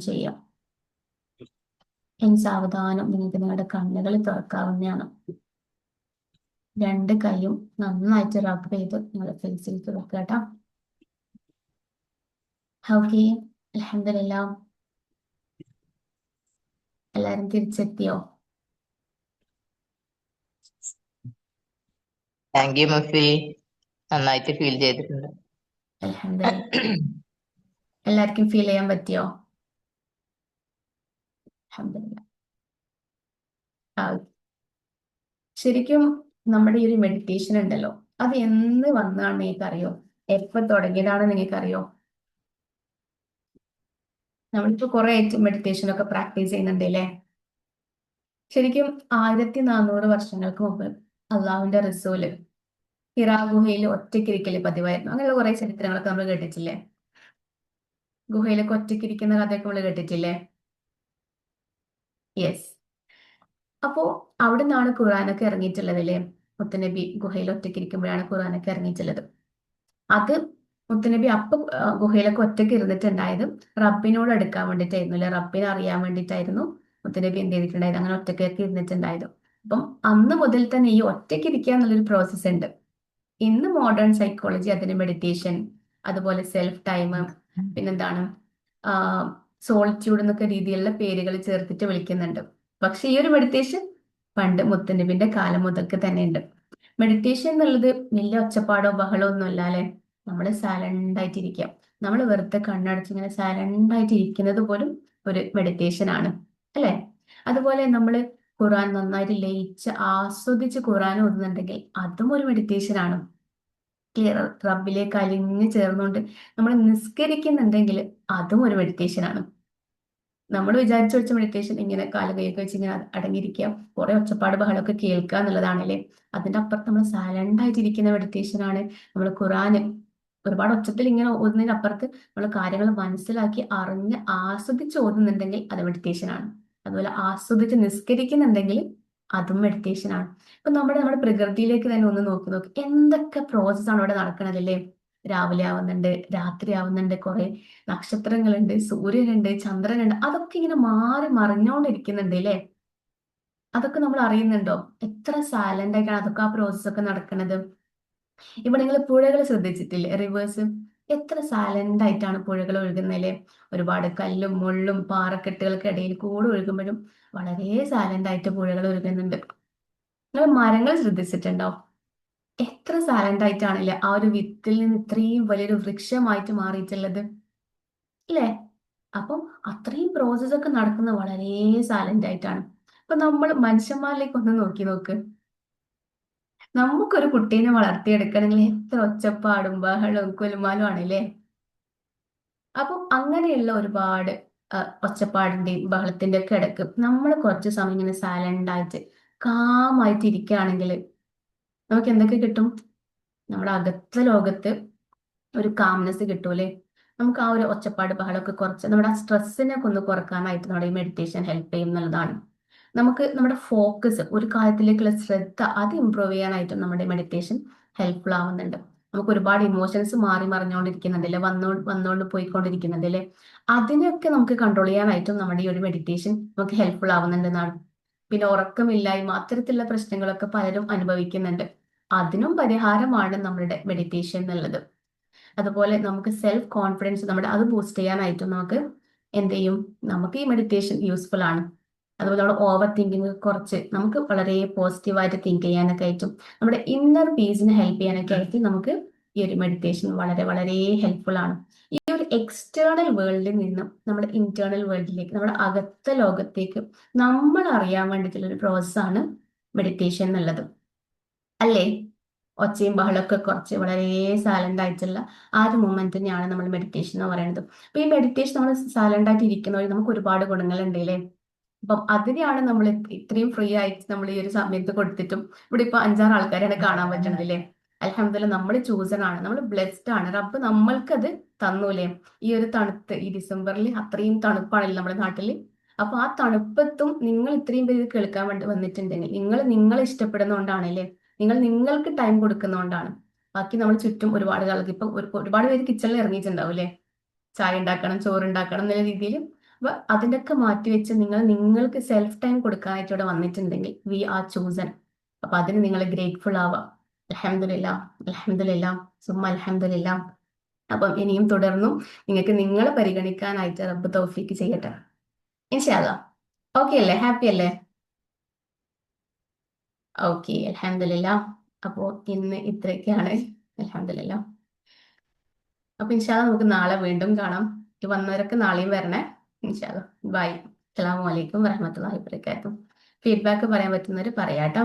ചെയ്യാം. ഇനി സാവധാനം നിങ്ങൾക്ക് നിങ്ങളുടെ കണ്ണുകൾ തുറക്കാവുന്നതാണ്. രണ്ട് കൈയും നന്നായിട്ട് റബ്ബ് ചെയ്ത് നിങ്ങളുടെ ഫേസിലേക്ക് വെക്കുക കേട്ടോ. ഓക്കെ, അൽഹംദുലില്ലാ. എല്ലാരും തിരിച്ചെത്തിയോ? താങ്ക് യു മുഫി, നന്നായിട്ട് ഫീൽ ചെയ്തിട്ടുണ്ട്. അൽഹംദുലില്ലാ. എല്ലാവർക്കും ഫീൽ ചെയ്യാൻ പറ്റിയോ? അൽഹംദുലില്ലാ. ശരിക്കും നമ്മുടെ ഈ ഒരു മെഡിറ്റേഷൻ ഉണ്ടല്ലോ, അത് എന്ന് വന്നാണ് നിങ്ങൾക്കറിയോ? എപ്പോ തുടങ്ങിയതാണ് നിങ്ങൾക്കറിയോ? നമ്മളിപ്പോ കുറെ മെഡിറ്റേഷൻ ഒക്കെ പ്രാക്ടീസ് ചെയ്യുന്നുണ്ട് അല്ലേ? ശരിക്കും 1400 വർഷങ്ങൾക്ക് മുമ്പ് അള്ളാഹുവിന്റെ റസൂല് ഹിറാ ഗുഹയിൽ ഒറ്റയ്ക്കിരിക്കല് പതിവായിരുന്നു. അങ്ങനെയുള്ള കുറെ ചരിത്രങ്ങളൊക്കെ നമ്മൾ കേട്ടിട്ടില്ലേ? ഗുഹയിലൊക്കെ ഒറ്റയ്ക്കിരിക്കുന്ന കഥയൊക്കെ നമ്മൾ കേട്ടിട്ടില്ലേ? യെസ്. അപ്പോ അവിടെ നിന്നാണ് ഖുർആനൊക്കെ ഇറങ്ങിയിട്ടുള്ളത് അല്ലേ? മുത്തനബി ഗുഹയിൽ ഒറ്റയ്ക്കിരിക്കുമ്പോഴാണ് ഖുർആനൊക്കെ ഇറങ്ങിയിട്ടുള്ളത്. അത് മുത്തനബി ഗുഹയിലൊക്കെ ഒറ്റയ്ക്ക് ഇരുന്നിട്ടുണ്ടായത് റബ്ബിനോട് അടുക്കാൻ വേണ്ടിയിട്ടായിരുന്നു അല്ലെ? റബ്ബിനെ അറിയാൻ വേണ്ടിയിട്ടായിരുന്നു മുത്തനബി എന്ത് ചെയ്തിട്ടുണ്ടായത്? അങ്ങനെ ഒറ്റയ്ക്കൊക്കെ ഇരുന്നിട്ടുണ്ടായത്. അപ്പം അന്ന് മുതൽ തന്നെ ഈ ഒറ്റയ്ക്ക് ഇരിക്കുക എന്നുള്ളൊരു പ്രോസസ്സ് ഉണ്ട്. ഇന്ന് മോഡേൺ സൈക്കോളജി അതിന് മെഡിറ്റേഷൻ, അതുപോലെ സെൽഫ് ടൈം, പിന്നെന്താണ് സോളിറ്റ്യൂഡ് എന്നൊക്കെ രീതിയിലുള്ള പേരുകൾ ചേർത്തിട്ട് വിളിക്കുന്നുണ്ട്. പക്ഷെ ഈ ഒരു മെഡിറ്റേഷൻ പണ്ട് മുത്തനബിന്റെ കാലം മുതൽക്ക് തന്നെ ഉണ്ട്. മെഡിറ്റേഷൻ എന്നുള്ളത് വലിയ ഒച്ചപ്പാടോ ബഹളോ ഒന്നും അല്ല അല്ലെ? നമ്മൾ സൈലന്റ് ആയിട്ടിരിക്കാം. നമ്മൾ വെറുതെ കണ്ണടച്ച് ഇങ്ങനെ സൈലന്റ് ആയിട്ട് ഇരിക്കുന്നത് പോലും ഒരു മെഡിറ്റേഷൻ ആണ് അല്ലെ? അതുപോലെ നമ്മൾ ഖുർആൻ നന്നായിട്ട് ലയിച്ച് ആസ്വദിച്ച് ഖുർആൻ ഓതുന്നുണ്ടെങ്കിൽ അതും ഒരു മെഡിറ്റേഷൻ ആണ്. ക്ലിയർ, റബ്ബിലേക്ക് അലിഞ്ഞു ചേർന്നുകൊണ്ട് നമ്മൾ നിസ്കരിക്കുന്നുണ്ടെങ്കിൽ അതും ഒരു മെഡിറ്റേഷൻ ആണ്. നമ്മൾ വിചാരിച്ചു വെച്ച മെഡിറ്റേഷൻ ഇങ്ങനെ കാല് കൈയൊക്കെ വെച്ച് ഇങ്ങനെ അടങ്ങിയിരിക്കുക, കുറെ ഒച്ചപ്പാട് ബഹളമൊക്കെ കേൾക്കുക എന്നുള്ളതാണല്ലേ? അതിന്റെ അപ്പുറത്ത് നമ്മൾ സൈലന്റ് ആയിട്ടിരിക്കുന്ന മെഡിറ്റേഷൻ ആണ് നമ്മൾ ഖുറാന് ഒരുപാട് ഒച്ചത്തിൽ ഇങ്ങനെ ഓതുന്നതിനപ്പുറത്ത് നമ്മൾ കാര്യങ്ങൾ മനസ്സിലാക്കി അറിഞ്ഞ് ആസ്വദിച്ച് ഓതുന്നുണ്ടെങ്കിൽ അത് മെഡിറ്റേഷൻ ആണ്. അതുപോലെ ആസ്വദിച്ച് നിസ്കരിക്കുന്നുണ്ടെങ്കിൽ അതും മെഡിറ്റേഷൻ ആണ്. ഇപ്പൊ നമ്മുടെ പ്രകൃതിയിലേക്ക് തന്നെ ഒന്ന് നോക്കി എന്തൊക്കെ പ്രോസസ്സാണ് അവിടെ നടക്കണതല്ലേ? രാവിലെ ആവുന്നുണ്ട്, രാത്രി ആവുന്നുണ്ട്, കുറെ നക്ഷത്രങ്ങളുണ്ട്, സൂര്യനുണ്ട്, ചന്ദ്രനുണ്ട്, അതൊക്കെ ഇങ്ങനെ മാറി മറിഞ്ഞുകൊണ്ടിരിക്കുന്നുണ്ട് അല്ലേ? അതൊക്കെ നമ്മൾ അറിയുന്നുണ്ടോ? എത്ര സൈലന്റ് ആയിട്ടാണ് അതൊക്കെ ആ പ്രോസസ് ഒക്കെ നടക്കുന്നത്. ഇപ്പൊ നിങ്ങൾ പുഴകൾ ശ്രദ്ധിച്ചിട്ടില്ലേ? റിവേഴ്സ് എത്ര സൈലന്റ് ആയിട്ടാണ് പുഴകൾ ഒഴുകുന്നതിലെ? ഒരുപാട് കല്ലും മുള്ളും പാറക്കെട്ടുകൾക്കിടയിൽ കൂടെ ഒഴുകുമ്പോഴും വളരെ സൈലന്റ് ആയിട്ട് പുഴകൾ ഒഴുകുന്നുണ്ട്. നിങ്ങൾ മരങ്ങൾ ശ്രദ്ധിച്ചിട്ടുണ്ടോ? എത്ര സൈലന്റ് ആയിട്ടാണല്ലേ ആ ഒരു വിത്തിൽ നിന്ന് ഇത്രയും വലിയൊരു വൃക്ഷമായിട്ട് മാറിയിട്ടുള്ളത് അല്ലേ? അപ്പം അത്രയും പ്രോസസ് ഒക്കെ നടക്കുന്നത് വളരെ സൈലന്റ് ആയിട്ടാണ്. അപ്പൊ നമ്മൾ മനുഷ്യന്മാരിലേക്ക് ഒന്ന് നോക്ക്. നമുക്കൊരു കുട്ടീനെ വളർത്തിയെടുക്കണമെങ്കിൽ എത്ര ഒച്ചപ്പാടും ബഹളവും കുലുമാലും ആണല്ലേ? അപ്പൊ അങ്ങനെയുള്ള ഒരുപാട് ഒച്ചപ്പാടിന്റെയും ബഹളത്തിന്റെ ഒക്കെ ഇടക്ക് നമ്മൾ കുറച്ച് സമയം ഇങ്ങനെ സൈലന്റ് ആയിട്ട് കാമായിട്ട് ഇരിക്കുകയാണെങ്കിൽ നമുക്ക് എന്തൊക്കെ കിട്ടും? നമ്മുടെ അകത്ത ലോകത്ത് ഒരു കാംനെസ് കിട്ടൂലേ? നമുക്ക് ആ ഒരു ഒച്ചപ്പാട് ബഹളമൊക്കെ കുറച്ച് നമ്മുടെ ആ സ്ട്രെസ്സിനെ ഒന്ന് കുറക്കാനായിട്ട് നമ്മുടെ ഈ മെഡിറ്റേഷൻ ഹെൽപ്പ് ചെയ്യും എന്നുള്ളതാണ്. നമുക്ക് നമ്മുടെ ഫോക്കസ്, ഒരു കാര്യത്തിലേക്കുള്ള ശ്രദ്ധ, അത് ഇമ്പ്രൂവ് ചെയ്യാനായിട്ടും നമ്മുടെ മെഡിറ്റേഷൻ ഹെൽപ്ഫുൾ ആവുന്നുണ്ട്. നമുക്ക് ഒരുപാട് ഇമോഷൻസ് മാറി മറിഞ്ഞുകൊണ്ടിരിക്കുന്നുണ്ടല്ലേ? വന്നുകൊണ്ട് പോയിക്കൊണ്ടിരിക്കുന്നുണ്ടല്ലേ? അതിനെയൊക്കെ നമുക്ക് കൺട്രോൾ ചെയ്യാനായിട്ടും നമ്മുടെ ഈ ഒരു മെഡിറ്റേഷൻ നമുക്ക് ഹെൽപ്ഫുൾ ആവുന്നുണ്ടെന്നാണ്. പിന്നെ ഉറക്കമില്ലായ്മ, അത്തരത്തിലുള്ള പ്രശ്നങ്ങളൊക്കെ പലരും അനുഭവിക്കുന്നുണ്ട്. അതിനും പരിഹാരമാണ് നമ്മളുടെ മെഡിറ്റേഷൻ എന്നുള്ളത്. അതുപോലെ നമുക്ക് സെൽഫ് കോൺഫിഡൻസ് അത് ബൂസ്റ്റ് ചെയ്യാനായിട്ടും നമുക്ക് എന്ത് ചെയ്യും? നമുക്ക് ഈ മെഡിറ്റേഷൻ യൂസ്ഫുൾ ആണ്. അതുപോലെ നമ്മുടെ ഓവർ തിങ്കിങ് കുറച്ച് നമുക്ക് വളരെ പോസിറ്റീവായിട്ട് തിങ്ക് ചെയ്യാനൊക്കെ ആയിട്ടും നമ്മുടെ ഇന്നർ പീസിനെ ഹെൽപ്പ് ചെയ്യാനൊക്കെ ആയിട്ട് നമുക്ക് ഈ ഒരു മെഡിറ്റേഷൻ വളരെ വളരെ ഹെൽപ്ഫുൾ ആണ്. ഈ ഒരു എക്സ്റ്റേണൽ വേൾഡിൽ നിന്നും നമ്മുടെ ഇന്റേണൽ വേൾഡിലേക്ക്, നമ്മുടെ അകത്ത ലോകത്തേക്ക് നമ്മൾ അറിയാൻ വേണ്ടിയിട്ടുള്ള ഒരു പ്രോസസ്സാണ് മെഡിറ്റേഷൻ എന്നുള്ളത് അല്ലേ? ഒച്ചയും ബഹളമൊക്കെ കുറച്ച് വളരെ സൈലന്റ് ആയിട്ടുള്ള ആ ഒരു മൊമെന്റ് തന്നെയാണ് നമ്മൾ മെഡിറ്റേഷൻ എന്ന് പറയുന്നത്. അപ്പൊ ഈ മെഡിറ്റേഷൻ നമ്മൾ സൈലന്റ് ആയിട്ട് ഇരിക്കുന്ന വഴി നമുക്ക് ഒരുപാട് ഗുണങ്ങളുണ്ട് അല്ലേ? അപ്പം അതിനെയാണ് നമ്മൾ ഇത്രയും ഫ്രീ ആയിട്ട് നമ്മൾ ഈ ഒരു സമയത്ത് കൊടുത്തിട്ടും ഇവിടെ ഇപ്പൊ 5-6 ആൾക്കാരാണ് കാണാൻ പറ്റണത് അല്ലേ? അൽഹംദുലില്ലാ, നമ്മൾ ചൂസൺ ആണ്, നമ്മൾ ബ്ലെസ്ഡ് ആണ്. റബ്ബ് നമ്മൾക്കത് തന്നൂലേ? ഈ ഒരു തണുത്ത്, ഈ ഡിസംബറിൽ അത്രയും തണുപ്പാണല്ലോ നമ്മുടെ നാട്ടിൽ. അപ്പൊ ആ തണുപ്പത്തും നിങ്ങൾ ഇത്രയും പേര് ഇത് കേൾക്കാൻ വേണ്ടി വന്നിട്ടുണ്ടെങ്കിൽ നിങ്ങൾ ഇഷ്ടപ്പെടുന്നതുകൊണ്ടാണല്ലേ? നിങ്ങൾ നിങ്ങൾക്ക് ടൈം കൊടുക്കുന്നതുകൊണ്ടാണ്. ബാക്കി നമ്മൾ ചുറ്റും ഒരുപാട് ആൾക്ക് ഇപ്പൊ ഒരുപാട് പേര് കിച്ചണിൽ ഇറങ്ങിയിട്ടുണ്ടാവും അല്ലേ? ചായ ഉണ്ടാക്കണം, ചോറ് ഉണ്ടാക്കണം എന്നുള്ള രീതിയിൽ അപ്പൊ അതിൻ്റെയൊക്കെ മാറ്റി വെച്ച് നിങ്ങൾക്ക് സെൽഫ് ടൈം കൊടുക്കാനായിട്ട് ഇവിടെ വന്നിട്ടുണ്ടെങ്കിൽ വി ആർ ചൂസൺ. അപ്പൊ അതിന് നിങ്ങൾ ഗ്രേറ്റ്ഫുൾ ആവാം. അൽഹംദുലില്ലാ, അൽഹംദുലില്ലാ, സുമ്മ അൽഹംദുലില്ലാ. അപ്പം ഇനിയും തുടർന്നും നിങ്ങൾക്ക് നിങ്ങളെ പരിഗണിക്കാനായിട്ട് റബ്ബ് തൗഫീക്ക് ചെയ്യട്ടെ ഇൻഷാ അല്ലാ. ഓക്കെ അല്ലേ? ഹാപ്പി അല്ലേ? ഓക്കെ, അൽഹംദുലില്ലാ. അപ്പോ ഇന്ന് ഇത്രയൊക്കെയാണ്. അൽഹംദുലില്ലാ. അപ്പൊ ഇൻഷാ അല്ലാ നമുക്ക് നാളെ വീണ്ടും കാണാം. ഈ വന്നവരൊക്കെ നാളെയും വരണേ. ഇൻഷാ അല്ലാ. ബൈ. അസ്സലാമു അലൈക്കും വറഹ്മത്തുള്ളാഹി വബറകാതുഹു. ഫീഡ്ബാക്ക് പറയാൻ പറ്റുന്നവർ പറയാട്ടോ.